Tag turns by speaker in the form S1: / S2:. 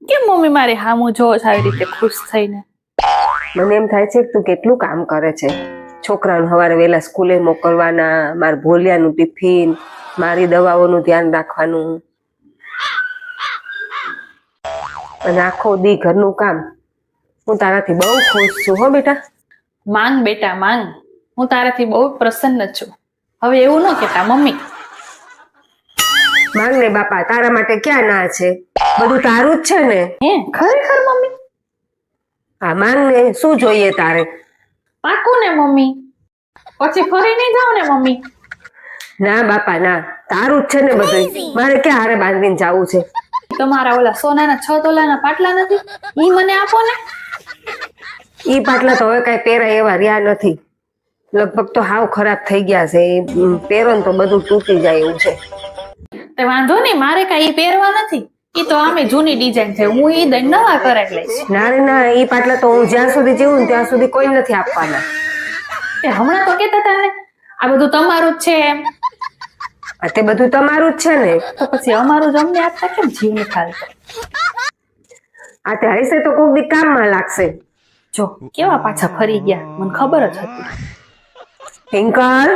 S1: કેમ મમ્મી મારી હામું જોવો છો આવી રીતે ખુશ થઈને?
S2: મને એમ થાય છે કે તું કેટલું કામ કરે છે. છોકરાઓને સવારે વહેલા સ્કૂલે મોકલવાના, મારા ભોલિયાનું ટિફિન, મારી દવાઓનું ધ્યાન રાખવાનું અને આખો દી ઘરનું કામ. હું તારાથી બહુ ખુશ છું હો બેટા.
S1: માંગ બેટા માંગ, હું તારાથી બહુ પ્રસન્ન છું. હવે એવું ન કહેતા મમ્મી.
S2: માંગ ને બાપા, તારા માટે ક્યાં ના છે, બધું તારું જ છે ને.
S1: હે ખરેખર મમ્મી?
S2: હા માંગ ને, શું જોઈએ તારે?
S1: પાકું ને મમ્મી? પછી ફરી નહીં જાવ ને મમ્મી?
S2: ના બાપા ના, તારું જ છે ને બધું. મારે ક્યાં હારે બાંધીને જાવું છે?
S1: તમારા ઓલા સોનાના 6 તોલાના પાટલા નથી, ઈ મને આપો ને.
S2: ઈ પાટલા તો હવે કઈ પહેરાય એવા રહ્યા નથી. લગભગ તો હાવ ખરાબ થઈ ગયા છે. પહેરો ને તો બધું તૂટી જાય એવું છે.
S1: તે વાંધો નહીં, મારે કાંઈ પહેરવા નથી. ઈ તો આમે જૂની ડિઝાઇન છે, હું ઈ દઈને નવા કરાવી લઈશ.
S2: ના રે ના, ઈ પાટલા તો હું જ્યાં સુધી જીવું ને ત્યાં સુધી કોઈ નથી આપવાના.
S1: તે હમણાં તો કહેતા હતા ને આ બધું તમારું જ છે એમ.
S2: આ તે બધું તમારું જ છે ને.
S1: તો પછી અમારું જ અમને આપતા કેમ જીવ નિખાલતો?
S2: આ તે હશે તો કોક દી કામમાં લાગશે.
S1: જો કેવા પાછા ફરી ગયા, મને ખબર જ હતી.
S2: ટિંકલ,